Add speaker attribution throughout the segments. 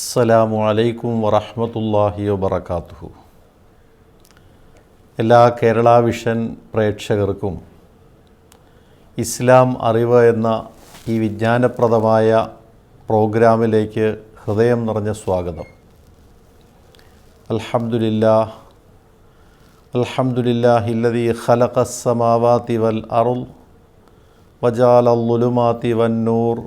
Speaker 1: അസ്സലാമു അലൈക്കും വറഹ്മത്തുള്ളാഹി വബറകാതുഹു. എല്ലാ കേരള വിഷൻ പ്രേക്ഷകർക്കും ഇസ്ലാം അറിവ് എന്ന ഈ വിജ്ഞാനപ്രദമായ പ്രോഗ്രാമിലേക്ക് ഹൃദയം നിറഞ്ഞ സ്വാഗതം. അൽഹംദുലില്ലാഹില്ലദീ ഖലഖസ് സമാവാതി വൽ അർള് വജഅലൽ ളുലുമാതി വന്നൂർ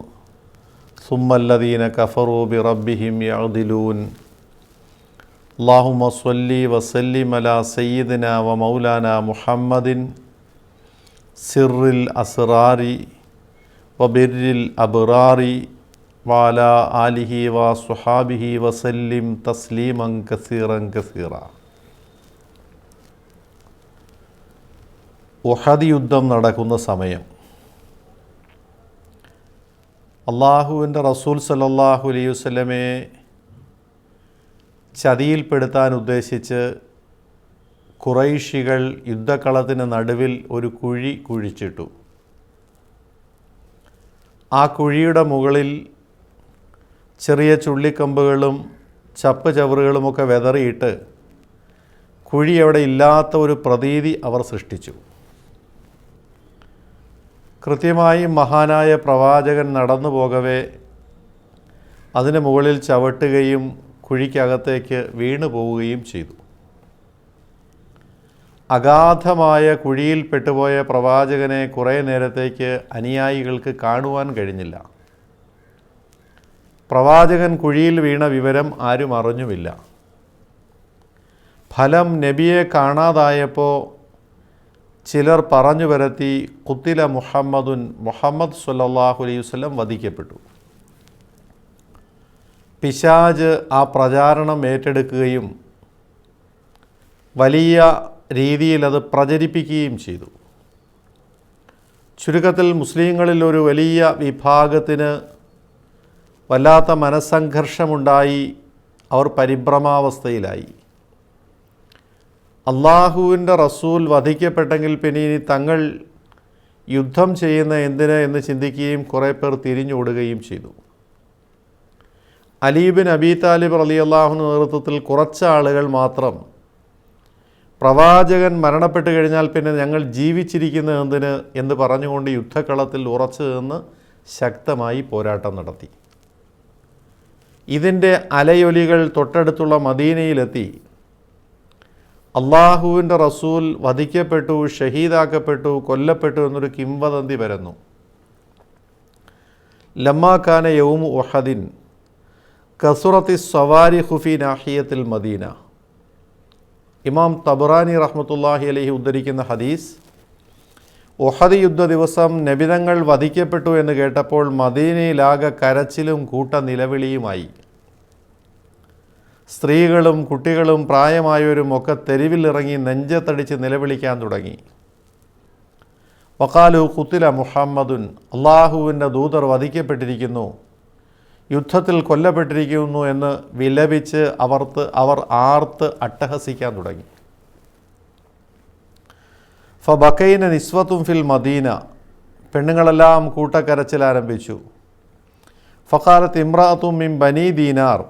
Speaker 1: സുമ്മല്ലദീന കഫറൂ ബിറബ്ബിഹിം യഅദിലൂൻ. അല്ലാഹുമ്മ സ്വല്ലി വസല്ലിം അലാ സയ്യിദിനാ വ മൗലാനാ മുഹമ്മദിൻ സിർറിൽ അസ്റാരി വ ബിർരിൽ അബ്റാരി വഅലാ ആലിഹി വ സ്വഹാബിഹി വസല്ലിം തസ്ലീമൻ കസീറൻ കസീറ. ഉഹദ് യുദ്ധം നടക്കുന്ന സമയം അള്ളാഹുവിൻ്റെ റസൂൽ സല്ലല്ലാഹു അലൈഹി വസല്ലമയെ ചതിയിൽപ്പെടുത്താൻ ഉദ്ദേശിച്ച് ഖുറൈശികൾ യുദ്ധക്കളത്തിന് നടുവിൽ ഒരു കുഴി കുഴിച്ചിട്ടു. ആ കുഴിയുടെ മുകളിൽ ചെറിയ ചുള്ളിക്കമ്പുകളും ചപ്പ് ചവറുകളുമൊക്കെ വെതറിയിട്ട് കുഴി അവിടെ ഇല്ലാത്ത ഒരു പ്രതീതി അവർ സൃഷ്ടിച്ചു. കൃത്യമായി മഹാനായ പ്രവാചകൻ നടന്നു പോകവേ അതിന് മുകളിൽ ചവിട്ടുകയും കുഴിക്കകത്തേക്ക് വീണു പോവുകയും ചെയ്തു. അഗാധമായ കുഴിയിൽ പെട്ടുപോയ പ്രവാചകനെ കുറേ നേരത്തേക്ക് അനുയായികൾക്ക് കാണുവാൻ കഴിഞ്ഞില്ല. പ്രവാചകൻ കുഴിയിൽ വീണ വിവരം ആരും അറിഞ്ഞുമില്ല. ഫലം നബിയെ കാണാതായപ്പോൾ ചിലർ പറഞ്ഞു വരത്തി ഖുത്തില മുഹമ്മദ് സ്വല്ലല്ലാഹു അലൈഹി വസല്ലം വധിക്കപ്പെട്ടു. പിശാച് ആ പ്രചാരണം ഏറ്റെടുക്കുകയും വലിയ രീതിയിൽ അത് പ്രചരിപ്പിക്കുകയും ചെയ്തു. ചുരുക്കത്തിൽ മുസ്ലിങ്ങളിൽ ഒരു വലിയ വിഭാഗത്തിന് വല്ലാത്ത മനസ്സംഘർഷമുണ്ടായി. അവർ പരിഭ്രമാവസ്ഥയിലായി. അള്ളാഹുവിൻ്റെ റസൂൽ വധിക്കപ്പെട്ടെങ്കിൽ പിന്നെ ഇനി തങ്ങൾ യുദ്ധം ചെയ്യുന്ന എന്തിന് എന്ന് ചിന്തിക്കുകയും കുറേ പേർ തിരിഞ്ഞോടുകയും ചെയ്തു. അലി ബിൻ അബീ താലിബ് റളിയല്ലാഹുവിൻ്റെ നേതൃത്വത്തിൽ കുറച്ച് ആളുകൾ മാത്രം പ്രവാചകൻ മരണപ്പെട്ട് കഴിഞ്ഞാൽ പിന്നെ ഞങ്ങൾ ജീവിച്ചിരിക്കുന്ന എന്തിന് എന്ന് പറഞ്ഞുകൊണ്ട് യുദ്ധക്കളത്തിൽ ഉറച്ചു നിന്ന് ശക്തമായി പോരാട്ടം നടത്തി. ഇതിൻ്റെ അലയൊലികൾ തൊട്ടടുത്തുള്ള മദീനയിലെത്തി. അള്ളാഹുവിൻ്റെ റസൂൽ വധിക്കപ്പെട്ടു, ഷഹീദാക്കപ്പെട്ടു, കൊല്ലപ്പെട്ടു എന്നൊരു കിംവദന്തി വരുന്നു. ലമ്മാ കാന യൗമു ഉഹദിൻ കസുറത്തി സവാരിഖു ഫീ നാഹിയത്തിൽ മദീന. ഇമാം തബറാനി റഹ്മത്തുള്ളാഹി അലൈഹി ഉദ്ധരിക്കുന്ന ഹദീസ്, ഉഹദ് യുദ്ധ ദിവസം നബിതങ്ങൾ വധിക്കപ്പെട്ടു എന്ന് കേട്ടപ്പോൾ മദീനയിലാകെ കരച്ചിലും കൂട്ട നിലവിളിയുമായി. സ്ത്രീകളും കുട്ടികളും പ്രായമായവരും ഒക്കെ തെരുവിലിറങ്ങി നെഞ്ചത്തടിച്ച് നിലവിളിക്കാൻ തുടങ്ങി. വഖാലു ഖുത്തില മുഹമ്മദുൻ, അള്ളാഹുവിൻ്റെ ദൂതർ വധിക്കപ്പെട്ടിരിക്കുന്നു, യുദ്ധത്തിൽ കൊല്ലപ്പെട്ടിരിക്കുന്നു എന്ന് വിലപിച്ച് അവർ ആർത്ത് അട്ടഹസിക്കാൻ തുടങ്ങി. ഫബക്കൈന നിസ്വത്തും ഫിൽ മദീന, പെണ്ണുങ്ങളെല്ലാം കൂട്ടക്കരച്ചിൽ ആരംഭിച്ചു. ഫഖാലത്ത് ഇമ്രാത്തും മിൻ ബനി ദീനാർ,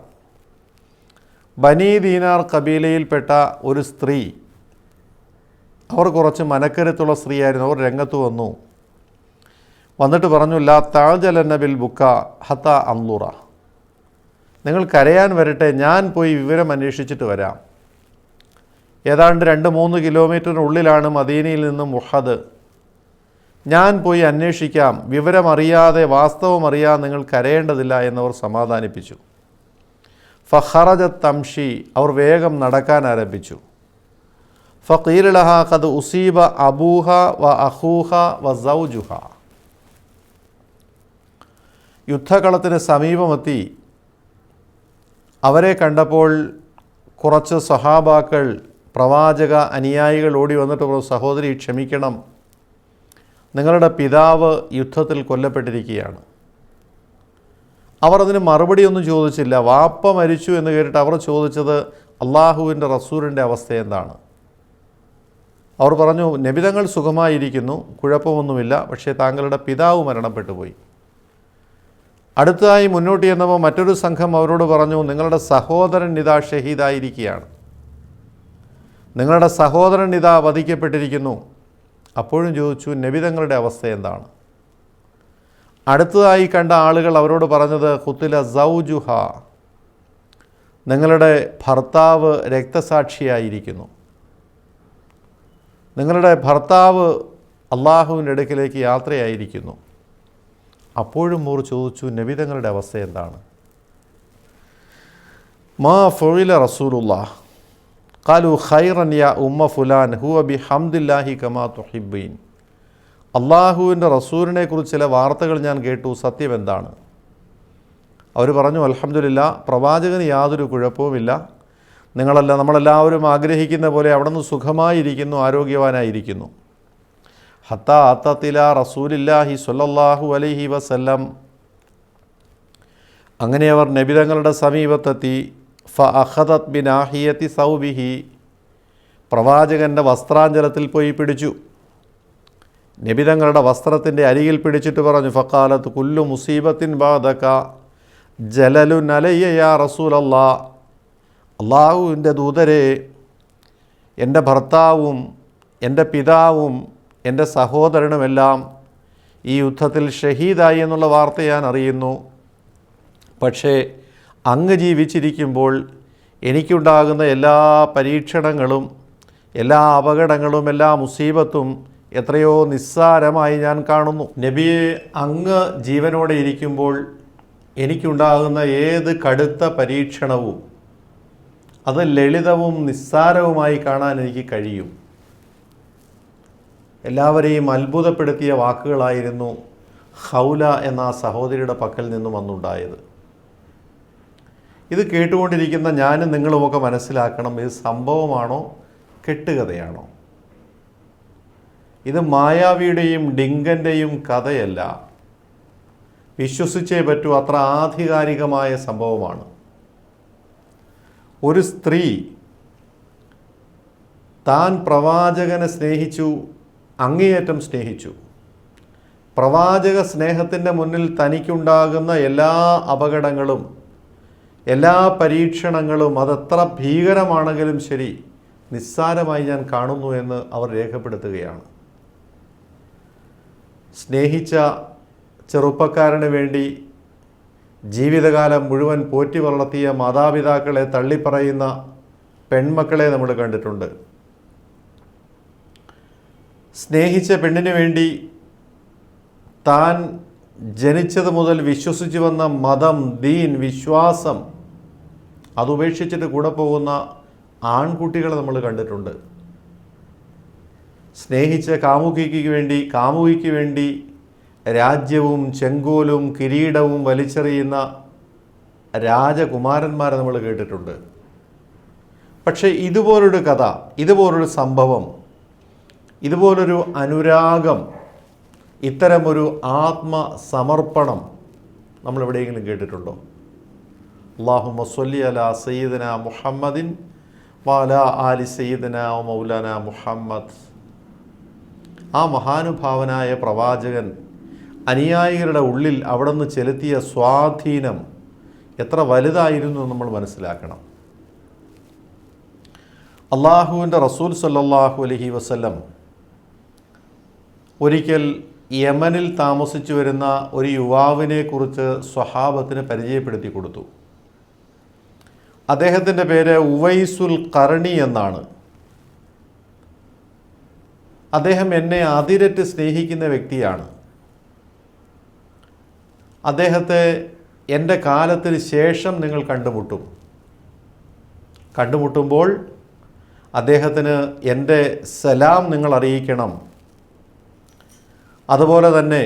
Speaker 1: ബനി ദീനാർ കബീലയിൽപ്പെട്ട ഒരു സ്ത്രീ, അവർ കുറച്ച് മനക്കരുത്തുള്ള സ്ത്രീയായിരുന്നു. അവർ രംഗത്ത് വന്നിട്ട് പറഞ്ഞു, ലാ തഅജലന്ന ബിൽ ബുക്ക ഹത്താ അൻളുറ, നിങ്ങൾ കരയാൻ വരട്ടെ, ഞാൻ പോയി വിവരം അന്വേഷിച്ചിട്ട് വരാം. ഏതാണ്ട് 2-3 കിലോമീറ്ററിനുള്ളിലാണ് മദീനയിൽ നിന്നും ഉഹദ്. ഞാൻ പോയി അന്വേഷിക്കാം, വിവരമറിയാതെ വാസ്തവമറിയാതെ നിങ്ങൾ കരയേണ്ടതില്ല എന്നവർ സമാധാനിപ്പിച്ചു. ഫഖറജത് തംഷി, അവർ വേഗം നടക്കാൻ ആരംഭിച്ചു. ഫഖീല ലഹാ ഖദ് ഉസീബ അബൂഹ വ അഖൂഹ വ സൗജുഹ, യുദ്ധകളത്തിന് സമീപമെത്തി. അവരെ കണ്ടപ്പോൾ കുറച്ച് സഹാബാക്കൾ, പ്രവാചക അനുയായികൾ ഓടി വന്നിട്ട് പറഞ്ഞു, സഹോദരി ക്ഷമിക്കണം, നിങ്ങളുടെ പിതാവ് യുദ്ധത്തിൽ കൊല്ലപ്പെട്ടിരിക്കുകയാണ്. അവർ അതിന് മറുപടിയൊന്നും ചോദിച്ചില്ല. വാപ്പ മരിച്ചു എന്ന് കേട്ടിട്ട് അവർ ചോദിച്ചത് അള്ളാഹുവിൻ്റെ റസൂലിൻ്റെ അവസ്ഥ എന്താണ്. അവർ പറഞ്ഞു, നബിതങ്ങൾ സുഖമായിരിക്കുന്നു, കുഴപ്പമൊന്നുമില്ല, പക്ഷേ താങ്കളുടെ പിതാവ് മരണപ്പെട്ടു പോയി. അടുത്തതായി മുന്നോട്ട് ചെന്നപ്പോൾ മറ്റൊരു സംഘം അവരോട് പറഞ്ഞു, നിങ്ങളുടെ സഹോദരൻ ഇതാ ഷഹീദായിരിക്കുകയാണ്, നിങ്ങളുടെ സഹോദരൻ ഇതാ വധിക്കപ്പെട്ടിരിക്കുന്നു. അപ്പോഴും ചോദിച്ചു, നബി തങ്ങളുടെ അവസ്ഥ എന്താണ്? അടുത്തതായി കണ്ട ആളുകൾ അവരോട് പറഞ്ഞത്, ഖുത്തില സൗജുഹ, നിങ്ങളുടെ ഭർത്താവ് രക്തസാക്ഷിയായിരിക്കുന്നു, നിങ്ങളുടെ ഭർത്താവ് അള്ളാഹുവിൻ്റെ അടുക്കിലേക്ക് യാത്രയായിരിക്കുന്നു. അപ്പോഴും അവർ ചോദിച്ചു, നബി തങ്ങളുടെ അവസ്ഥ എന്താണ്? മാ ഫുഇല റസൂലുള്ളാഹ് ഖാലു ഖൈറൻ യാ ഉമ്മ ഫുലാൻ ഹുവ ബിഹംദില്ലാഹി കമാ തുഹിബ്ബീൻ. അള്ളാഹുവിൻ്റെ റസൂലിനെ കുറിച്ച് ചില വാർത്തകൾ ഞാൻ കേട്ടു, സത്യം എന്താണ്? അവർ പറഞ്ഞു, അൽഹംദുലില്ലാ, പ്രവാചകന് യാതൊരു കുഴപ്പവുമില്ല, നമ്മളെല്ലാവരും ആഗ്രഹിക്കുന്ന പോലെ അവിടുന്ന് സുഖമായിരിക്കുന്നു, ആരോഗ്യവാനായിരിക്കുന്നു. ഹത്താ അത്തത്തില റസൂലില്ലാഹി സ്വല്ലല്ലാഹു അലൈഹി വസല്ലം, അങ്ങനെ അവർ നബി തങ്ങളുടെ സമീപത്തെത്തി. ഫഅഖദത് ബിനാഹിയത്തി സൗബിഹി, പ്രവാചകൻ്റെ വസ്ത്രാഞ്ചലത്തിൽ പോയി പിടിച്ചു. നബി തങ്ങളുടെ വസ്ത്രത്തിൻ്റെ അരികിൽ പിടിച്ചിട്ട് പറഞ്ഞു, ഫഖാലത്ത് കുല്ലു മുസീബത്തിൻ ബാദക ജലലുൻ അലയ്യ യാ റസൂലല്ലാ. അള്ളാഹുവിൻ്റെ ദൂതരെ, എൻ്റെ ഭർത്താവും എൻ്റെ പിതാവും എൻ്റെ സഹോദരനുമെല്ലാം ഈ യുദ്ധത്തിൽ ഷഹീദായി എന്നുള്ള വാർത്ത ഞാൻ അറിയുന്നു. പക്ഷേ അങ്ങ് ജീവിച്ചിരിക്കുമ്പോൾ എനിക്കുണ്ടാകുന്ന എല്ലാ പരീക്ഷണങ്ങളും, എല്ലാ അപകടങ്ങളും, എല്ലാ മുസീബത്തും എത്രയോ നിസ്സാരമായി ഞാൻ കാണുന്നു. നബിയെ, അങ്ങ് ജീവനോടെ ഇരിക്കുമ്പോൾ എനിക്കുണ്ടാകുന്ന ഏത് കടുത്ത പരീക്ഷണവും അത് ലളിതവും നിസ്സാരവുമായി കാണാൻ എനിക്ക് കഴിയും. എല്ലാവരെയും അത്ഭുതപ്പെടുത്തിയ വാക്കുകളായിരുന്നു ഹൗല എന്ന ആ സഹോദരിയുടെ പക്കൽ നിന്നും വന്നുണ്ടായത്. ഇത് കേട്ടുകൊണ്ടിരിക്കുന്ന ഞാനും നിങ്ങളുമൊക്കെ മനസ്സിലാക്കണം, ഇത് സംഭവമാണോ കെട്ടുകഥയാണോ? ഇത് മായാവിയുടെയും ഡിങ്കൻ്റെയും കഥയല്ല, വിശ്വസിച്ചേ പറ്റൂ, അത്ര ആധികാരികമായ സംഭവമാണ്. ഒരു സ്ത്രീ താൻ പ്രവാചകനെ സ്നേഹിച്ചു, അങ്ങേയറ്റം സ്നേഹിച്ചു. പ്രവാചക സ്നേഹത്തിൻ്റെ മുന്നിൽ തനിക്കുണ്ടാകുന്ന എല്ലാ അപകടങ്ങളും, എല്ലാ പരീക്ഷണങ്ങളും അതെത്ര ഭീകരമാണെങ്കിലും ശരി, നിസ്സാരമായി ഞാൻ കാണുന്നു എന്ന് അവർ രേഖപ്പെടുത്തുകയാണ്. സ്നേഹിച്ച ചെറുപ്പക്കാരന് വേണ്ടി ജീവിതകാലം മുഴുവൻ പോറ്റി വളർത്തിയ മാതാപിതാക്കളെ തള്ളിപ്പറയുന്ന പെൺമക്കളെ നമ്മൾ കണ്ടിട്ടുണ്ട്. സ്നേഹിച്ച പെണ്ണിന് വേണ്ടി താൻ ജനിച്ചത് മുതൽ വിശ്വസിച്ചു വന്ന മതം, ദീൻ, വിശ്വാസം അതുപേക്ഷിച്ചിട്ട് കൂടെ പോകുന്ന ആൺകുട്ടികളെ നമ്മൾ കണ്ടിട്ടുണ്ട്. സ്നേഹിച്ച കാമുകിക്ക് വേണ്ടി രാജ്യവും ചെങ്കോലും കിരീടവും വലിച്ചെറിയുന്ന രാജകുമാരന്മാരെ നമ്മൾ കേട്ടിട്ടുണ്ട്. പക്ഷേ ഇതുപോലൊരു കഥ, ഇതുപോലൊരു സംഭവം, ഇതുപോലൊരു അനുരാഗം, ഇത്തരമൊരു ആത്മസമർപ്പണം നമ്മൾ എവിടെയെങ്കിലും കേട്ടിട്ടുണ്ടോ? അല്ലാഹുമ്മ സ്വല്ലി അലാ സയ്യിദന മുഹമ്മദിൻ വഅലാ ആലി സയ്യിദന മൗലാന മുഹമ്മദ്. ആ മഹാനുഭാവനായ പ്രവാചകൻ അനുയായികളുടെ ഉള്ളിൽ അവിടുന്ന് ചെലുത്തിയ സ്വാധീനം എത്ര വലുതായിരുന്നു നമ്മൾ മനസ്സിലാക്കണം. അള്ളാഹുവിൻ്റെ റസൂൽ സല്ലല്ലാഹു അലൈഹി വസല്ലം ഒരിക്കൽ യമനിൽ താമസിച്ചു വരുന്ന ഒരു യുവാവിനെ കുറിച്ച് സ്വഹാബത്തിന് പരിചയപ്പെടുത്തി കൊടുത്തു. അദ്ദേഹത്തിൻ്റെ പേര് ഉവൈസുൽ ഖർണി എന്നാണ്. അദ്ദേഹം എന്നെ അതിരറ്റ് സ്നേഹിക്കുന്ന വ്യക്തിയാണ്. അദ്ദേഹത്തെ എൻ്റെ കാലത്തിന് ശേഷം നിങ്ങൾ കണ്ടുമുട്ടുമ്പോൾ അദ്ദേഹത്തിന് എൻ്റെ സലാം നിങ്ങൾ അറിയിക്കണം. അതുപോലെ തന്നെ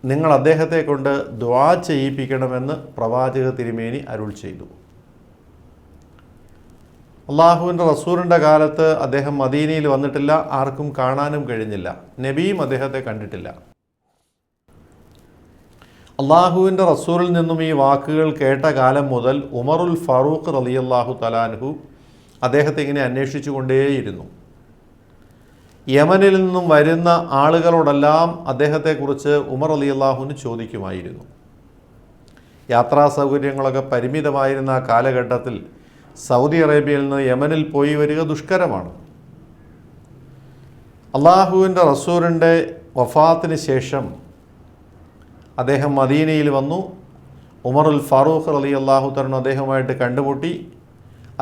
Speaker 1: നിങ്ങൾ അദ്ദേഹത്തെ കൊണ്ട് ദുആ ചെയ്യിപ്പിക്കണമെന്ന് പ്രവാചക തിരുമേനി അരുൾ ചെയ്തു. അള്ളാഹുവിൻ്റെ റസൂലിൻ്റെ കാലത്ത് അദ്ദേഹം മദീനയിൽ വന്നിട്ടില്ല, ആർക്കും കാണാനും കഴിഞ്ഞില്ല, നബിയും അദ്ദേഹത്തെ കണ്ടിട്ടില്ല. അള്ളാഹുവിൻ്റെ റസൂലിൽ നിന്നും ഈ വാക്കുകൾ കേട്ട കാലം മുതൽ ഉമറുൽ ഫാറൂഖ് റളിയല്ലാഹു തആല അൻഹു അദ്ദേഹത്തെ ഇങ്ങനെ അന്വേഷിച്ചു കൊണ്ടേയിരുന്നു. യമനിൽ നിന്നും വരുന്ന ആളുകളോടെല്ലാം അദ്ദേഹത്തെക്കുറിച്ച് ഉമർ റളിയല്ലാഹുവിന് ചോദിക്കുമായിരുന്നു. യാത്രാ സൗകര്യങ്ങളൊക്കെ പരിമിതമായിരുന്ന ആ കാലഘട്ടത്തിൽ സൗദി അറേബ്യയിൽ നിന്ന് യമനിൽ പോയി വരിക ദുഷ്കരമാണ്. അള്ളാഹുവിൻ്റെ റസൂലിൻ്റെ വഫാത്തിന് ശേഷം അദ്ദേഹം മദീനയിൽ വന്നു. ഉമറുൽ ഫാറൂഖ് റളിയല്ലാഹു തആല അദ്ദേഹവുമായിട്ട് കണ്ടുമുട്ടി.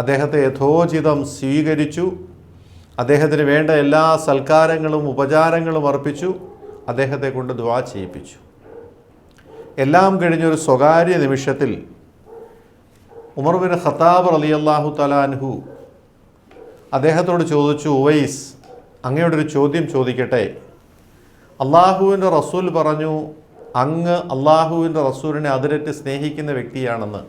Speaker 1: അദ്ദേഹത്തെ യഥോചിതം സ്വീകരിച്ചു. അദ്ദേഹത്തിന് വേണ്ട എല്ലാ സൽക്കാരങ്ങളും ഉപചാരങ്ങളും അർപ്പിച്ചു. അദ്ദേഹത്തെ കൊണ്ട് ദുആ ചെയ്യിപ്പിച്ചു. എല്ലാം കഴിഞ്ഞൊരു സ്വകാര്യ നിമിഷത്തിൽ ഉമർ ബിൻ ഖത്താബ് റളിയല്ലാഹു തആല അൻഹു അദ്ദേഹത്തോട് ചോദിച്ചു, ഉവൈസ്, അങ്ങയുടെ ഒരു ചോദ്യം ചോദിക്കട്ടെ. അള്ളാഹുവിൻ്റെ റസൂൽ പറഞ്ഞു അങ്ങ് അള്ളാഹുവിൻ്റെ റസൂലിനെ അതിരറ്റ് സ്നേഹിക്കുന്ന വ്യക്തിയാണെന്ന്.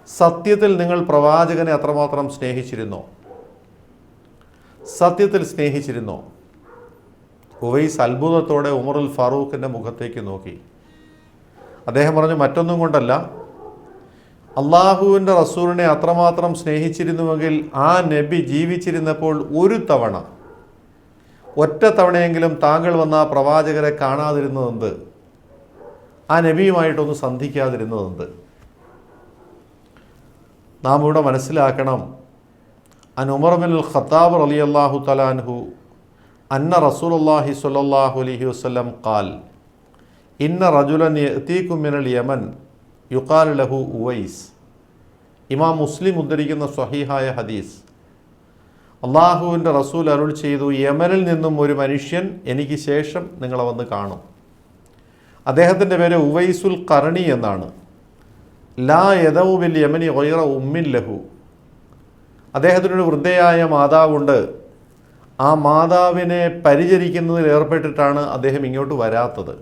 Speaker 1: സത്യത്തിൽ നിങ്ങൾ പ്രവാചകനെ അത്രമാത്രം സ്നേഹിച്ചിരുന്നോ? സത്യത്തിൽ സ്നേഹിച്ചിരുന്നോ? ഉവൈസ് അത്ഭുതത്തോടെ ഉമറുൽ ഫാറൂഖിൻ്റെ മുഖത്തേക്ക് നോക്കി. അദ്ദേഹം പറഞ്ഞു, മറ്റൊന്നും കൊണ്ടല്ല, അള്ളാഹുവിൻ്റെ റസൂലിനെ അത്രമാത്രം സ്നേഹിച്ചിരുന്നുവെങ്കിൽ ആ നബി ജീവിച്ചിരുന്നപ്പോൾ ഒരു തവണ, ഒറ്റ തവണയെങ്കിലും താങ്കൾ വന്ന ആ പ്രവാചകരെ കാണാതിരുന്നതെന്ത്? ആ നബിയുമായിട്ടൊന്ന് സന്ധിക്കാതിരുന്നതെന്ത്? നാം ഇവിടെ മനസ്സിലാക്കണം, അൻ ഉമർ ബിൻ ഖത്താബ് റളിയല്ലാഹു തആല അൻഹു അന്ന റസൂലുള്ളാഹി സ്വല്ലല്ലാഹു അലൈഹി വസല്ലം ഖാൽ ഇന്ന റജുലൻ യഅതീകും മിനൽ യമൻ യുഖാലു ലഹു ഉവൈസ്. ഇമാം മുസ്ലിം ഉദ്ധരിക്കുന്ന സ്വഹീഹായ ഹദീസ്. അള്ളാഹുവിൻ്റെ റസൂൽ അരുൾ ചെയ്തു, യമനിൽ നിന്നും ഒരു മനുഷ്യൻ എനിക്ക് ശേഷം നിങ്ങളെ വന്ന് കാണും. അദ്ദേഹത്തിൻ്റെ പേര് ഉവൈസുൽ ഖർണി എന്നാണ്. ലാ യദഉ ബിൽ യമനി ഗൈറ ഉമ്മിൻ ലഹു. അദ്ദേഹത്തിനൊരു വൃദ്ധയായ മാതാവുണ്ട്. ആ മാതാവിനെ പരിചരിക്കുന്നതിൽ ഏർപ്പെട്ടിട്ടാണ് അദ്ദേഹം ഇങ്ങോട്ട് വരാത്തത്.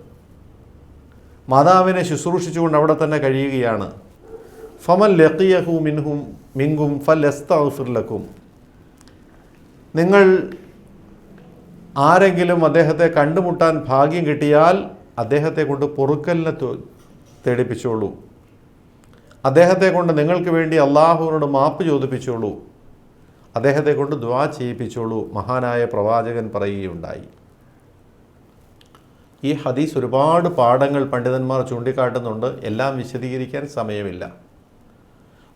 Speaker 1: മാതാവിനെ ശുശ്രൂഷിച്ചുകൊണ്ട് അവിടെ തന്നെ കഴിയുകയാണ്. ഫമൻ ലഖിയഹു മിൻകും ഫലസ്തഗ്ഫിർ ലക്കും. നിങ്ങൾ ആരെങ്കിലും അദ്ദേഹത്തെ കണ്ടുമുട്ടാൻ ഭാഗ്യം കിട്ടിയാൽ അദ്ദേഹത്തെ കൊണ്ട് പൊറുക്കലിനെ തേടിപ്പിച്ചോളൂ. അദ്ദേഹത്തെ കൊണ്ട് നിങ്ങൾക്ക് വേണ്ടി അള്ളാഹുവിനോട് മാപ്പ് ചോദിപ്പിച്ചോളൂ. അദ്ദേഹത്തെ കൊണ്ട് ദുആ ചെയ്യിപ്പിച്ചോളൂ. മഹാനായ പ്രവാചകൻ പറയുകയുണ്ടായി. ഈ ഹദീസ് ഒരുപാട് പാഠങ്ങൾ പണ്ഡിതന്മാർ ചൂണ്ടിക്കാട്ടുന്നുണ്ട്. എല്ലാം വിശദീകരിക്കാൻ സമയമില്ല.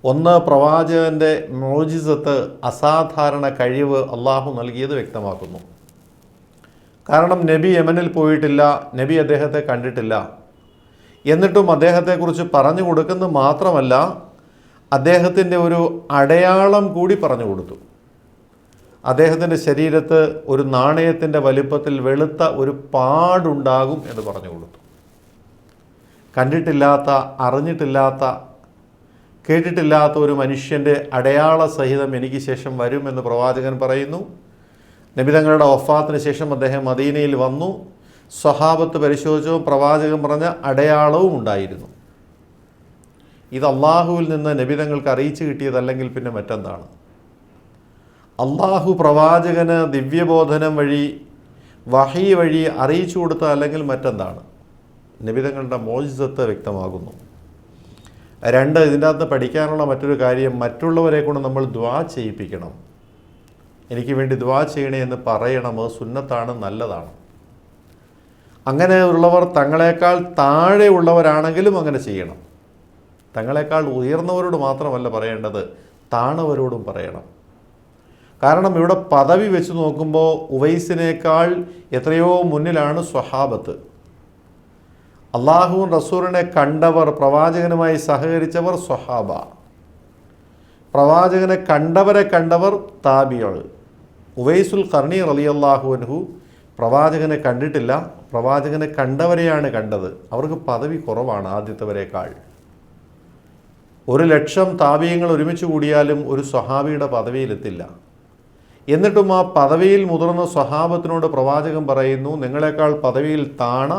Speaker 1: ഒന്ന്, പ്രവാചകൻ്റെ മോജിസത്ത്, അസാധാരണ കഴിവ് അള്ളാഹു നൽകിയത് വ്യക്തമാക്കുന്നു. കാരണം നബി യമനിൽ പോയിട്ടില്ല, നബി അദ്ദേഹത്തെ കണ്ടിട്ടില്ല. എന്നിട്ടും അദ്ദേഹത്തെക്കുറിച്ച് പറഞ്ഞു കൊടുക്കുന്നത് മാത്രമല്ല, അദ്ദേഹത്തിൻ്റെ ഒരു അടയാളം കൂടി പറഞ്ഞു കൊടുത്തു. അദ്ദേഹത്തിൻ്റെ ശരീരത്ത് ഒരു നാണയത്തിൻ്റെ വലിപ്പത്തിൽ വെളുത്ത ഒരു പാടുണ്ടാകും എന്ന് പറഞ്ഞു കൊടുത്തു. കണ്ടിട്ടില്ലാത്ത, അറിഞ്ഞിട്ടില്ലാത്ത, കേട്ടിട്ടില്ലാത്ത ഒരു മനുഷ്യൻ്റെ അടയാള സഹിതം എനിക്ക് ശേഷം വരുമെന്ന് പ്രവാചകൻ പറയുന്നു. നബി തങ്ങളുടെ വഫാത്തിന് ശേഷം അദ്ദേഹം മദീനയിൽ വന്നു. സ്വഹാബത്ത് പരിശോധിച്ചപ്പോൾ പ്രവാചകൻ പറഞ്ഞ അടയാളവും ഉണ്ടായിരുന്നു. ഇത് അള്ളാഹുവിൽ നിന്ന് നബി തങ്ങൾക്ക് അറിയിച്ചു കിട്ടിയതല്ലെങ്കിൽ പിന്നെ മറ്റെന്താണ്? അള്ളാഹു പ്രവാചകന് ദിവ്യബോധനം വഴി, വഹി വഴി അറിയിച്ചു കൊടുത്ത അല്ലെങ്കിൽ മറ്റെന്താണ്? നബി തങ്ങളുടെ മോജിസത്ത് വ്യക്തമാകുന്നു. രണ്ട്, ഇതിൻ്റെ അകത്ത് പഠിക്കാനുള്ള മറ്റൊരു കാര്യം, മറ്റുള്ളവരെ കൊണ്ട് നമ്മൾ ദുആ ചെയ്യിപ്പിക്കണം. എനിക്ക് വേണ്ടി ദുആ ചെയ്യണേ എന്ന് പറയണം. അത് സുന്നത്താണ്, നല്ലതാണ്. അങ്ങനെ ഉള്ളവർ തങ്ങളെക്കാൾ താഴെ ഉള്ളവരാണെങ്കിലും അങ്ങനെ ചെയ്യണം. തങ്ങളെക്കാൾ ഉയർന്നവരോട് മാത്രമല്ല പറയേണ്ടത്, താണവരോടും പറയണം. കാരണം ഇവിടെ പദവി വെച്ച് നോക്കുമ്പോൾ ഉവൈസിനേക്കാൾ എത്രയോ മുന്നിലാണ് സ്വഹാബത്ത്. അള്ളാഹുവിൻ റസൂലിനെ കണ്ടവർ, പ്രവാചകനുമായി സഹകരിച്ചവർ സ്വഹാബ. പ്രവാചകനെ കണ്ടവർ താബികൾ. ഉവൈസുൽ ഖർണി റളിയല്ലാഹു അൻഹു പ്രവാചകനെ കണ്ടിട്ടില്ല, പ്രവാചകനെ കണ്ടവരെയാണ് കണ്ടത്. അവർക്ക് പദവി കുറവാണ് ആദ്യത്തെവരെക്കാൾ. 1,00,000 താബിയങ്ങൾ ഒരുമിച്ച് കൂടിയാലും ഒരു സ്വഹാബിയുടെ പദവിയിലെത്തില്ല. എന്നിട്ടും ആ പദവിയിൽ മുതിർന്ന സ്വഹാബത്തിനോട് പ്രവാചകൻ പറയുന്നു, നിങ്ങളെക്കാൾ പദവിയിൽ താണ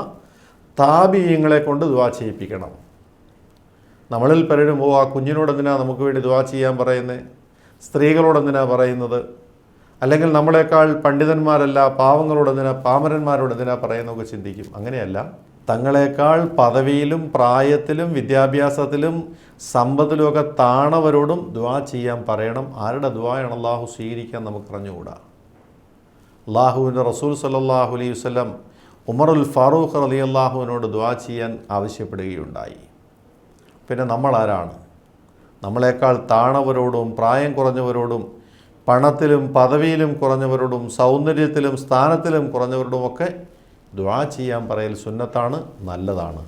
Speaker 1: താബിയങ്ങളെ കൊണ്ട് ദുആ ചെയ്യിപ്പിക്കണം. നമ്മളിൽ പലരും ആ കുഞ്ഞിനോട് എന്തിനാ നമുക്ക് വേണ്ടി ദുആ ചെയ്യാൻ പറയുന്നത്, സ്ത്രീകളോട് എന്തിനാ പറയുന്നത്, അല്ലെങ്കിൽ നമ്മളെക്കാൾ പണ്ഡിതന്മാരല്ല പാവങ്ങളോട് എന്തിനാ, പാമരന്മാരോട് എന്തിനാ പറയുന്നതൊക്കെ ചിന്തിക്കും. അങ്ങനെയല്ല, തങ്ങളെക്കാൾ പദവിയിലും പ്രായത്തിലും വിദ്യാഭ്യാസത്തിലും സമ്പത്തിലുമൊക്കെ താണവരോടും ദുആ ചെയ്യാൻ പറയണം. ആരുടെ ദുആയാണ് അള്ളാഹു സ്വീകരിക്കാൻ നമുക്ക് അറിഞ്ഞുകൂടാ. അള്ളാഹുവിൻ്റെ റസൂൽ സല്ലല്ലാഹു അലൈഹി വസല്ലം ഉമറുൽ ഫാറൂഖ് റളിയല്ലാഹുവിനോട് ദുആ ചെയ്യാൻ ആവശ്യപ്പെടുകയുണ്ടായി. പിന്നെ നമ്മളാരാണ്? നമ്മളെക്കാൾ താണവരോടും പ്രായം കുറഞ്ഞവരോടും പണത്തിലും പദവിയിലും കുറഞ്ഞവരോടും സൗന്ദര്യത്തിലും സ്ഥാനത്തിലും കുറഞ്ഞവരോടുമൊക്കെ ദുആ ചെയ്യാൻ പറയൽ സുന്നത്താണ്, നല്ലതാണ്.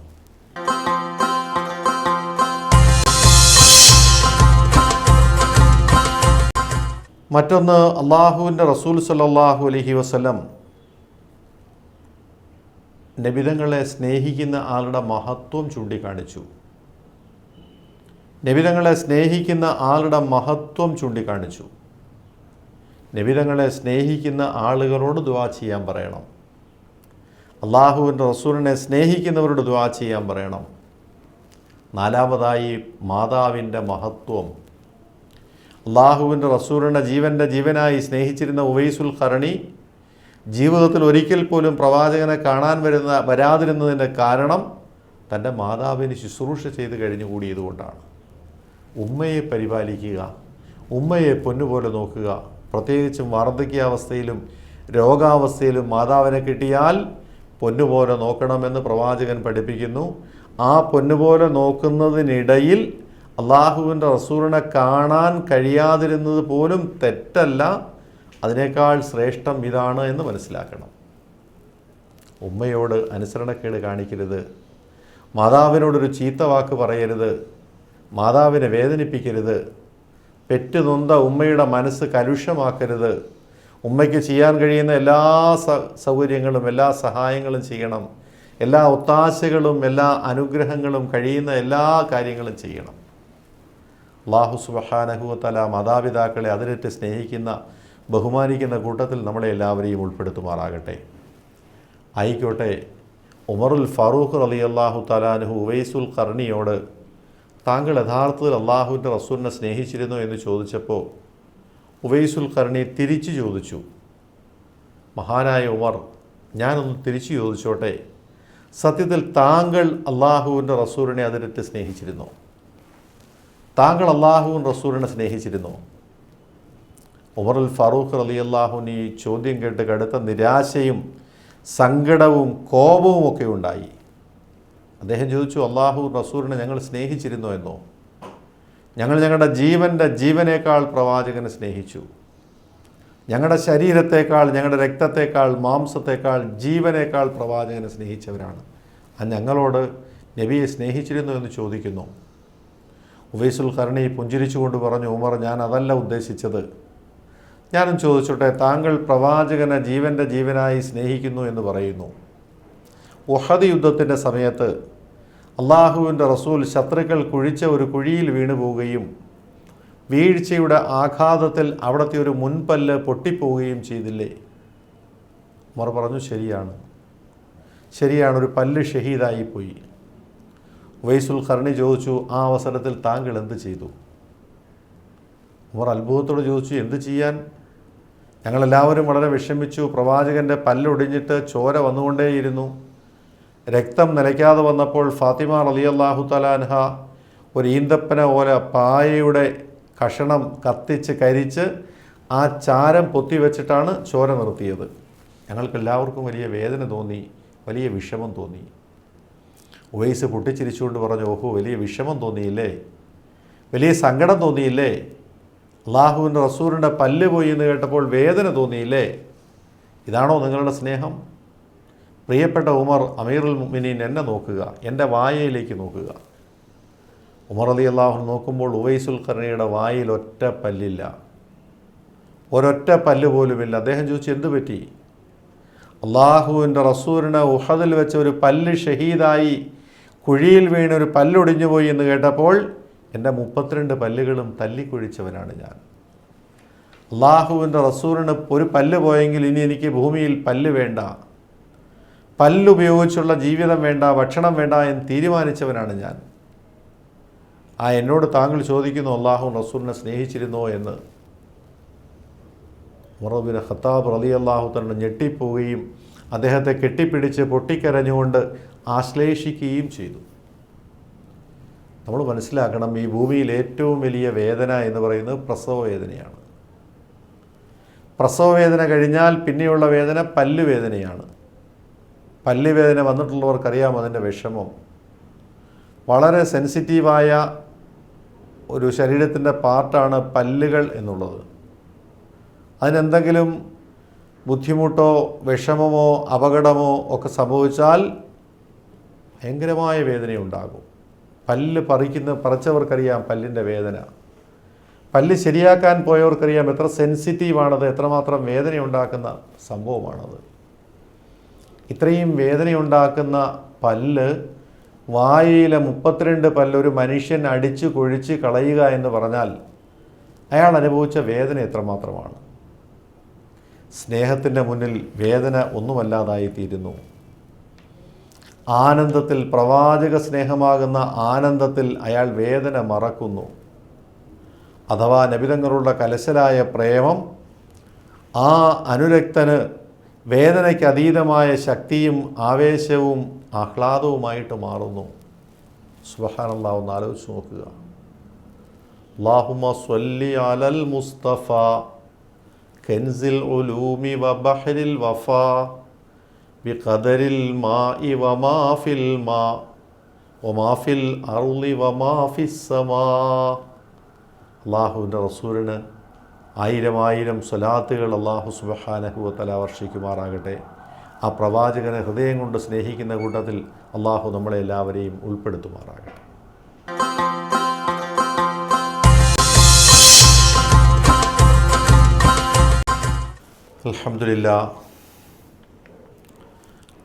Speaker 1: മറ്റൊന്ന്, അള്ളാഹുവിൻ്റെ റസൂൽ സല്ലല്ലാഹു അലൈഹി വസല്ലം നബിതങ്ങളെ സ്നേഹിക്കുന്ന ആളുടെ മഹത്വം ചൂണ്ടിക്കാണിച്ചു. നബിതങ്ങളെ സ്നേഹിക്കുന്ന ആളുടെ മഹത്വം ചൂണ്ടിക്കാണിച്ചു. നബിതങ്ങളെ സ്നേഹിക്കുന്ന ആളുകളോട് ദുആ ചെയ്യാൻ പറയണം. അള്ളാഹുവിൻ്റെ റസൂലിനെ സ്നേഹിക്കുന്നവരോട് ദുആ ചെയ്യാൻ പറയണം. നാലാമതായി, മാതാവിൻ്റെ മഹത്വം. അള്ളാഹുവിൻ്റെ റസൂലിനെ ജീവനായി സ്നേഹിച്ചിരുന്ന ഉവൈസുൽ ഖർണി ജീവിതത്തിൽ ഒരിക്കൽ പോലും പ്രവാചകനെ കാണാൻ വരാതിരുന്നതിൻ്റെ കാരണം തൻ്റെ മാതാവിന് ശുശ്രൂഷ ചെയ്ത് കഴിഞ്ഞുകൂടിയതുകൊണ്ടാണ്. ഉമ്മയെ പരിപാലിക്കുക, ഉമ്മയെ പൊന്നുപോലെ നോക്കുക. പ്രത്യേകിച്ചും വാർദ്ധക്യാവസ്ഥയിലും രോഗാവസ്ഥയിലും മാതാവിനെ കിട്ടിയാൽ പൊന്നുപോലെ നോക്കണമെന്ന് പ്രവാചകൻ പഠിപ്പിക്കുന്നു. ആ പൊന്നുപോലെ നോക്കുന്നതിനിടയിൽ അള്ളാഹുവിൻ്റെ റസൂലിനെ കാണാൻ കഴിയാതിരുന്നത് പോലും തെറ്റല്ല, അതിനേക്കാൾ ശ്രേഷ്ഠം ഇതാണ് എന്ന് മനസ്സിലാക്കണം. ഉമ്മയോട് അനുസരണക്കേട് കാണിക്കരുത്, മാതാവിനോടൊരു ചീത്ത വാക്ക് പറയരുത്, മാതാവിനെ വേദനിപ്പിക്കരുത്, പെറ്റുനൊന്ത ഉമ്മയുടെ മനസ്സ് കലുഷമാക്കരുത്. ഉമ്മയ്ക്ക് ചെയ്യാൻ കഴിയുന്ന എല്ലാ സൗകര്യങ്ങളും എല്ലാ സഹായങ്ങളും ചെയ്യണം, എല്ലാ ഒത്താശകളും എല്ലാ അനുഗ്രഹങ്ങളും കഴിയുന്ന എല്ലാ കാര്യങ്ങളും ചെയ്യണം. അല്ലാഹു സുബ്ഹാനഹു വ തആല മാതാപിതാക്കളെ അതിരറ്റ് സ്നേഹിക്കുന്ന ബഹുമാനിക്കുന്ന കൂട്ടത്തിൽ നമ്മളെ എല്ലാവരെയും ഉൾപ്പെടുത്തുമാറാകട്ടെ. ആയിക്കോട്ടെ, ഉമറുൽ ഫാറൂഖ് റളിയല്ലാഹു തആല അൻഹു ഉവൈസുൽ ഖർണിയോട് താങ്കൾ യഥാർത്ഥത്തിൽ അള്ളാഹുവിൻ്റെ റസൂലിനെ സ്നേഹിച്ചിരുന്നു എന്ന് ചോദിച്ചപ്പോൾ ഉവൈസുൽ ഖർണി തിരിച്ചു ചോദിച്ചു, മഹാനായ ഉമർ, ഞാനൊന്ന് തിരിച്ചു ചോദിച്ചോട്ടെ, സത്യത്തിൽ താങ്കൾ അള്ളാഹുവിൻ്റെ റസൂലിനെ അതിരറ്റ് സ്നേഹിച്ചിരുന്നോ? താങ്കൾ അള്ളാഹുവിൻ റസൂലിനെ സ്നേഹിച്ചിരുന്നോ? ഉമറുൽ ഫാറൂഖ് റളിയല്ലാഹുവിന് ഈ ചോദ്യം കേട്ട് കടുത്ത നിരാശയും സങ്കടവും കോപവും ഒക്കെ ഉണ്ടായി. അദ്ദേഹം ചോദിച്ചു, അള്ളാഹു റസൂലിനെ ഞങ്ങൾ സ്നേഹിച്ചിരുന്നോ എന്നോ? ഞങ്ങൾ ഞങ്ങളുടെ ജീവനേക്കാൾ പ്രവാചകനെ സ്നേഹിച്ചു. ഞങ്ങളുടെ ശരീരത്തേക്കാൾ, ഞങ്ങളുടെ രക്തത്തേക്കാൾ, മാംസത്തേക്കാൾ, ജീവനേക്കാൾ പ്രവാചകനെ സ്നേഹിച്ചവരാണ്. ഞങ്ങളോട് നബിയെ സ്നേഹിച്ചിരുന്നു എന്ന് ചോദിക്കുന്നു. ഉവൈസുൽ ഖർണി പുഞ്ചിരിച്ചുകൊണ്ട് പറഞ്ഞു, ഉമർ, ഞാൻ അതല്ല ഉദ്ദേശിച്ചത്. ഞാനും ചോദിച്ചോട്ടെ, താങ്കൾ പ്രവാചകനെ ജീവനായി സ്നേഹിക്കുന്നു എന്ന് പറയുന്നു. ഉഹദ് യുദ്ധത്തിൻ്റെ സമയത്ത് അള്ളാഹുവിൻ്റെ റസൂൽ ശത്രുക്കൾ കുഴിച്ച ഒരു കുഴിയിൽ വീണുപോവുകയും വീഴ്ചയുടെ ആഘാതത്തിൽ അവിടുത്തെ ഒരു മുൻപല്ല് പൊട്ടിപ്പോവുകയും ചെയ്തില്ലേ? ഉമർ പറഞ്ഞു, ശരിയാണ്, ഒരു പല്ല് ഷഹീദായിപ്പോയി. ഉവൈസുൽ ഖർണി ചോദിച്ചു, ആ അവസരത്തിൽ താങ്കൾ എന്ത് ചെയ്തു? ഉമർ അത്ഭുതത്തോട് ചോദിച്ചു, എന്ത് ചെയ്യാൻ? ഞങ്ങളെല്ലാവരും വളരെ വിഷമിച്ചു. പ്രവാചകൻ്റെ പല്ലൊടിഞ്ഞിട്ട് ചോര വന്നുകൊണ്ടേയിരുന്നു. രക്തം നിലയ്ക്കാതെ വന്നപ്പോൾ ഫാത്തിമ റളിയല്ലാഹു തആല അൻഹ ഒരു ഈന്തപ്പന പോലെ പായയുടെ കഷണം കത്തിച്ച് കരിച്ച് ആ ചാരം പൊത്തിവെച്ചിട്ടാണ് ചോര നിർത്തിയത്. ഞങ്ങൾക്കെല്ലാവർക്കും വലിയ വേദന തോന്നി, വലിയ വിഷമം തോന്നി. ഉവൈസ് പൊട്ടിച്ചിരിച്ചുകൊണ്ട് പറഞ്ഞു, ഓഹോ, വലിയ വിഷമം തോന്നിയില്ലേ? വലിയ സങ്കടം തോന്നിയില്ലേ? അള്ളാഹുവിൻ്റെ റസൂലിൻ്റെ പല്ല് പോയി എന്ന് കേട്ടപ്പോൾ വേദന തോന്നിയില്ലേ? ഇതാണോ നിങ്ങളുടെ സ്നേഹം? പ്രിയപ്പെട്ട ഉമർ, അമീറുൽ മുഅ്മിനീൻ, എന്നെ നോക്കുക, എൻ്റെ വായയിലേക്ക് നോക്കുക. ഉമർ റളിയല്ലാഹു നോക്കുമ്പോൾ ഉവൈസുൽ ഖർണിയുടെ വായിൽ ഒറ്റ പല്ലില്ല, ഒരൊറ്റ പല്ല് പോലുമില്ല. അദ്ദേഹം ചോദിച്ചു, എന്തു പറ്റി? അള്ളാഹുവിൻ്റെ റസൂലിനെ ഉഹദിൽ വെച്ച ഒരു പല്ല് ഷഹീദായി കുഴിയിൽ വീണ് ഒരു പല്ലൊടിഞ്ഞു പോയി എന്ന് കേട്ടപ്പോൾ എൻ്റെ 32 പല്ലുകളും തല്ലിക്കൊഴിച്ചവനാണ് ഞാൻ. അള്ളാഹുവിൻ്റെ റസൂലിന് ഒരു പല്ല് പോയെങ്കിൽ ഇനി എനിക്ക് ഭൂമിയിൽ പല്ല് വേണ്ട, പല്ലുപയോഗിച്ചുള്ള ജീവിതം വേണ്ട, ഭക്ഷണം വേണ്ട എന്ന് തീരുമാനിച്ചവനാണ് ഞാൻ. എന്നോട് താങ്കൾ ചോദിക്കുന്നു, അള്ളാഹു റസൂലിനെ സ്നേഹിച്ചിരുന്നോ എന്ന്. ഉമർ ബിൻ ഖത്താബ് റളിയല്ലാഹു തആല ഞെട്ടിപ്പോവുകയും അദ്ദേഹത്തെ കെട്ടിപ്പിടിച്ച് പൊട്ടിക്കരഞ്ഞുകൊണ്ട് ആശ്ലേഷിക്കുകയും ചെയ്തു. നമ്മൾ മനസ്സിലാക്കണം, ഈ ഭൂമിയിൽ ഏറ്റവും വലിയ വേദന എന്ന് പറയുന്നത് പ്രസവ വേദനയാണ്. പ്രസവ വേദന കഴിഞ്ഞാൽ പിന്നെയുള്ള വേദന പല്ലുവേദനയാണ്. പല്ലുവേദന വന്നിട്ടുള്ളവർക്കറിയാം അതിൻ്റെ വിഷമം. വളരെ സെൻസിറ്റീവായ ഒരു ശരീരത്തിൻ്റെ പാർട്ടാണ് പല്ലുകൾ എന്നുള്ളത്. അതിനെന്തെങ്കിലും ബുദ്ധിമുട്ടോ വിഷമമോ അപകടമോ ഒക്കെ സംഭവിച്ചാൽ ഭയങ്കരമായ വേദനയുണ്ടാകും. പല്ല് പറിച്ചവർക്കറിയാം പല്ലിൻ്റെ വേദന. പല്ല് ശരിയാക്കാൻ പോയവർക്കറിയാം എത്ര സെൻസിറ്റീവാണത്, എത്രമാത്രം വേദനയുണ്ടാക്കുന്ന സംഭവമാണത്. ഇത്രയും വേദനയുണ്ടാക്കുന്ന പല്ല്, വായിലെ 32 പല്ല് ഒരു മനുഷ്യൻ അടിച്ചു കൊഴിച്ച് കളയുക എന്ന് പറഞ്ഞാൽ അയാൾ അനുഭവിച്ച വേദന എത്രമാത്രമാണ്. സ്നേഹത്തിൻ്റെ മുന്നിൽ വേദന ഒന്നുമല്ലാതായിത്തീരുന്നു. ആനന്ദത്തിൽ, പ്രവാചക സ്നേഹമാകുന്ന ആനന്ദത്തിൽ അയാൾ വേദന മറക്കുന്നു. അഥവാ നബിതങ്ങളുള്ള കലശലായ പ്രേമം ആ അനുരക്തന് വേദനയ്ക്ക് അതീതമായ ശക്തിയും ആവേശവും ആഹ്ലാദവുമായിട്ട് മാറുന്നു. സുബ്ഹാനല്ലാഹ്, ഒന്ന് ആലോചിച്ച് നോക്കുക. അല്ലാഹുമ്മ സ്വല്ലി അലൽ മുസ്തഫ കൻസിൽ ഉലൂമി വബഹരിൽ വഫാ ബിഖദരിൽ മാഇ വമാ ഫിൽ മാ വമാ ഫിൽ അർളി വമാ ഫിസ് സമാ. അല്ലാഹുവിൻ്റെ റസൂലിന് 1000 സ്വലാത്തുകൾ അല്ലാഹു സുബ്ഹാനഹു വ തആല വർഷിക്കുമാറാകട്ടെ. ആ പ്രവാചകനെ ഹൃദയം കൊണ്ട് സ്നേഹിക്കുന്ന കൂട്ടത്തിൽ അല്ലാഹു നമ്മളെ എല്ലാവരെയും ഉൾപ്പെടുത്തുമാറാകട്ടെ. അൽഹംദുലില്ലാഹ്.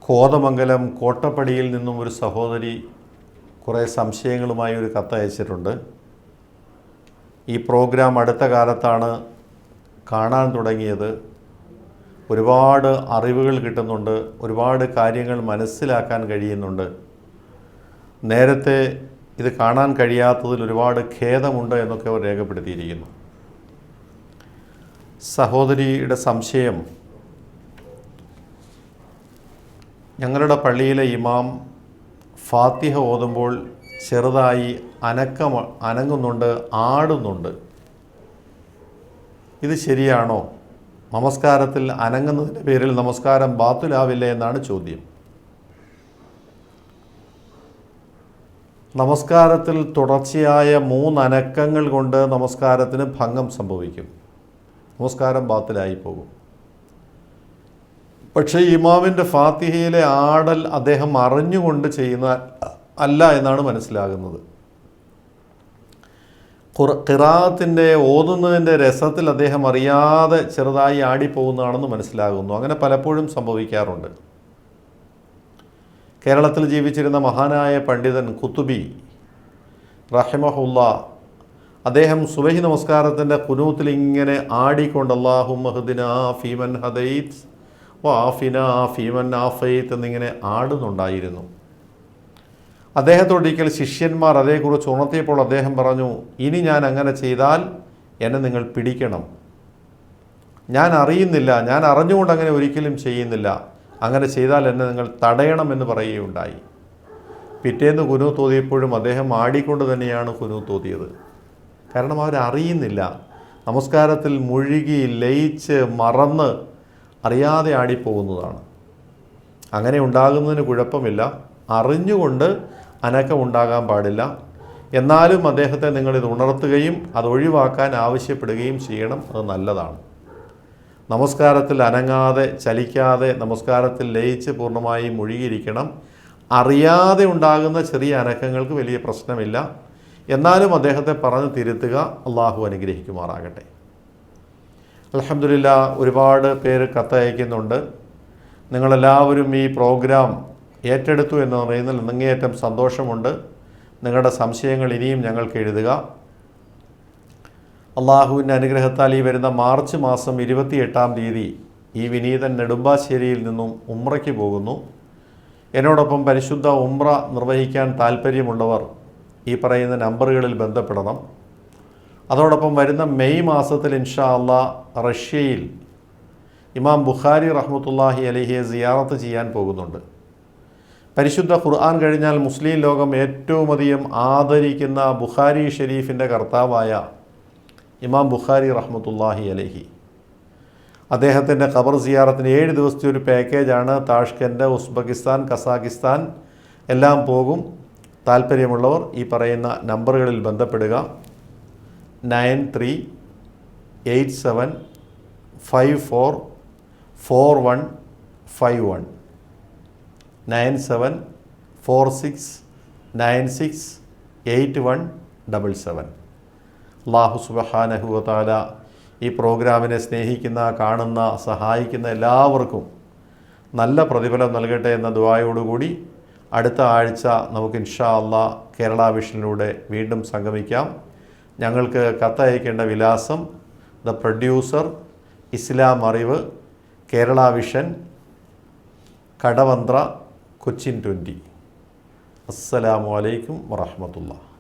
Speaker 1: കോതമംഗലം കോട്ടപ്പടിയിൽ നിന്നും ഒരു സഹോദരി കുറേ സംശയങ്ങളുമായി ഒരു കത്ത് അയച്ചിട്ടുണ്ട്. ഈ പ്രോഗ്രാം അടുത്ത കാലത്താണ് കാണാൻ തുടങ്ങിയത്. ഒരുപാട് അറിവുകൾ കിട്ടുന്നുണ്ട്, ഒരുപാട് കാര്യങ്ങൾ മനസ്സിലാക്കാൻ കഴിയുന്നുണ്ട്. നേരത്തെ ഇത് കാണാൻ കഴിയാത്തതിൽ ഒരുപാട് ഖേദമുണ്ട് എന്നൊക്കെ അവർ രേഖപ്പെടുത്തിയിരിക്കുന്നു. സഹോദരിയുടെ സംശയം, ഞങ്ങളുടെ പള്ളിയിലെ ഇമാം ഫാത്തിഹ ഓതുമ്പോൾ ചെറുതായി അനങ്ങുന്നുണ്ട്, ആടുന്നുണ്ട്. ഇത് ശരിയാണോ? നമസ്കാരത്തിൽ അനങ്ങുന്നതിൻ്റെ പേരിൽ നമസ്കാരം ബാത്തുലാവില്ലേ എന്നാണ് ചോദ്യം. നമസ്കാരത്തിൽ തുടർച്ചയായ 3 അനക്കങ്ങൾ കൊണ്ട് നമസ്കാരത്തിന് ഭംഗം സംഭവിക്കും, നമസ്കാരം ബാത്തിലായി പോകും. പക്ഷേ ഇമാമിൻ്റെ ഫാത്തിഹയിലെ ആടൽ അദ്ദേഹം അറിഞ്ഞുകൊണ്ട് ചെയ്യുന്ന അല്ല എന്നാണ് മനസ്സിലാകുന്നത്. ഖിറാഅത്തിൻ്റെ ഓതുന്നതിൻ്റെ രസത്തിൽ അദ്ദേഹം അറിയാതെ ചെറുതായി ആടിപ്പോകുന്നതാണെന്ന് മനസ്സിലാകുന്നു. അങ്ങനെ പലപ്പോഴും സംഭവിക്കാറുണ്ട്. കേരളത്തിൽ ജീവിച്ചിരുന്ന മഹാനായ പണ്ഡിതൻ ഖുതുബി റഹിമഹുല്ലാ, അദ്ദേഹം സുബഹി നമസ്കാരത്തിൻ്റെ ഖുനൂത്തിൽ ഇങ്ങനെ ആടിക്കൊണ്ട് അല്ലാഹുമ്മ ഹ്ദിനാ ഫീമൻ ഹദൈത് വആഫിനാ ഫീമൻ ആഫൈത് എന്നിങ്ങനെ ആടുന്നുണ്ടായിരുന്നു. അദ്ദേഹത്തോടൊരിക്കൽ ശിഷ്യന്മാർ അതേക്കുറിച്ച് ഉണർത്തിയപ്പോൾ അദ്ദേഹം പറഞ്ഞു, ഇനി ഞാൻ അങ്ങനെ ചെയ്താൽ എന്നെ നിങ്ങൾ പിടിക്കണം. ഞാൻ അറിയുന്നില്ല, ഞാൻ അറിഞ്ഞുകൊണ്ട് അങ്ങനെ ഒരിക്കലും ചെയ്യുന്നില്ല. അങ്ങനെ ചെയ്താൽ എന്നെ നിങ്ങൾ തടയണമെന്ന് പറയുകയുണ്ടായി. പിറ്റേന്ന് കുനൂത്ത് ഓതിയപ്പോഴും അദ്ദേഹം ആടിക്കൊണ്ട് തന്നെയാണ് കുനൂത്ത് ഓതിയത്. കാരണം അവരറിയുന്നില്ല, നമസ്കാരത്തിൽ മുഴുകി ലയിച്ച് മറന്ന് അറിയാതെ ആടിപ്പോകുന്നതാണ്. അങ്ങനെ ഉണ്ടാകുന്നതിന് കുഴപ്പമില്ല, അറിഞ്ഞുകൊണ്ട് അനക്കം ഉണ്ടാകാൻ പാടില്ല. എന്നാലും അദ്ദേഹത്തെ നിങ്ങളിത് ഉണർത്തുകയും അത് ഒഴിവാക്കാൻ ആവശ്യപ്പെടുകയും ചെയ്യണം. അത് നല്ലതാണ്. നമസ്കാരത്തിൽ അനങ്ങാതെ ചലിക്കാതെ നമസ്കാരത്തിൽ ലയിച്ച് പൂർണ്ണമായി മുഴുകിയിരിക്കണം. അറിയാതെ ഉണ്ടാകുന്ന ചെറിയ അനക്കങ്ങൾക്ക് വലിയ പ്രശ്നമില്ല. എന്നാലും അദ്ദേഹത്തെ പറഞ്ഞ് തിരുത്തുക. അള്ളാഹു അനുഗ്രഹിക്കുമാറാകട്ടെ. അൽഹംദുലില്ലാ, ഒരുപാട് പേര് കത്തയക്കുന്നുണ്ട്. നിങ്ങളെല്ലാവരും ഈ പ്രോഗ്രാം ഏറ്റെടുത്തു എന്ന് പറയുന്നതിൽ അങ്ങേയറ്റം സന്തോഷമുണ്ട്. നിങ്ങളുടെ സംശയങ്ങൾ ഇനിയും ഞങ്ങൾക്ക് എഴുതുക. അള്ളാഹുവിൻ്റെ അനുഗ്രഹത്താൽ ഈ വരുന്ന മാർച്ച് മാസം 28-ാം തീയതി ഈ വിനീതൻ നെടുമ്പാശ്ശേരിയിൽ നിന്നും ഉംറയ്ക്ക് പോകുന്നു. എന്നോടൊപ്പം പരിശുദ്ധ ഉംറ നിർവഹിക്കാൻ താല്പര്യമുള്ളവർ ഈ പറയുന്ന നമ്പറുകളിൽ ബന്ധപ്പെടണം. അതോടൊപ്പം വരുന്ന മെയ് മാസത്തിൽ ഇൻഷാ അള്ളാഹ് റഷ്യയിൽ ഇമാം ബുഖാരി റഹ്മത്തുള്ളാഹി അലൈഹിയെ സിയാറത്ത് ചെയ്യാൻ പോകുന്നുണ്ട്. പരിശുദ്ധ ഖുർആൻ കഴിഞ്ഞാൽ മുസ്ലിം ലോകം ഏറ്റവും അധികം ആദരിക്കുന്ന ബുഖാരി ഷരീഫിൻ്റെ കർത്താവായ ഇമാം ബുഖാരി റഹ്മത്തുള്ളാഹി അലൈഹി, അദ്ദേഹത്തിൻ്റെ ഖബർ സിയാറത്തിന് 7 ദിവസത്തെ ഒരു പാക്കേജാണ്. താഷ്കൻഡ്, ഉസ്ബെക്കിസ്ഥാൻ, കസാഖിസ്ഥാൻ എല്ലാം പോകും. താല്പര്യമുള്ളവർ ഈ പറയുന്ന നമ്പറുകളിൽ ബന്ധപ്പെടുക. 9387544151 9746968177. അല്ലാഹു സുബ്ഹാനഹു വ തആല ഈ പ്രോഗ്രാമിനെ സ്നേഹിക്കുന്ന, കാണുന്ന, സഹായിക്കുന്ന എല്ലാവർക്കും നല്ല പ്രതിഫലം നൽകട്ടെ എന്ന ദുആയോടുകൂടി അടുത്ത ആഴ്ച നമുക്ക് ഇൻഷാ അല്ലാഹ് കേരള വിഷനിലൂടെ വീണ്ടും സംഗമിക്കാം. ഞങ്ങൾക്ക് കത്തയക്കേണ്ട വിലാസം: ദ പ്രൊഡ്യൂസർ, ഇസ്ലാം അറിവ്, കേരള വിഷൻ, കടവന്ത്ര, കൊച്ചിൻ 20. അസ്സലാമു അലൈക്കും വറഹ്മത്തുള്ളാഹി.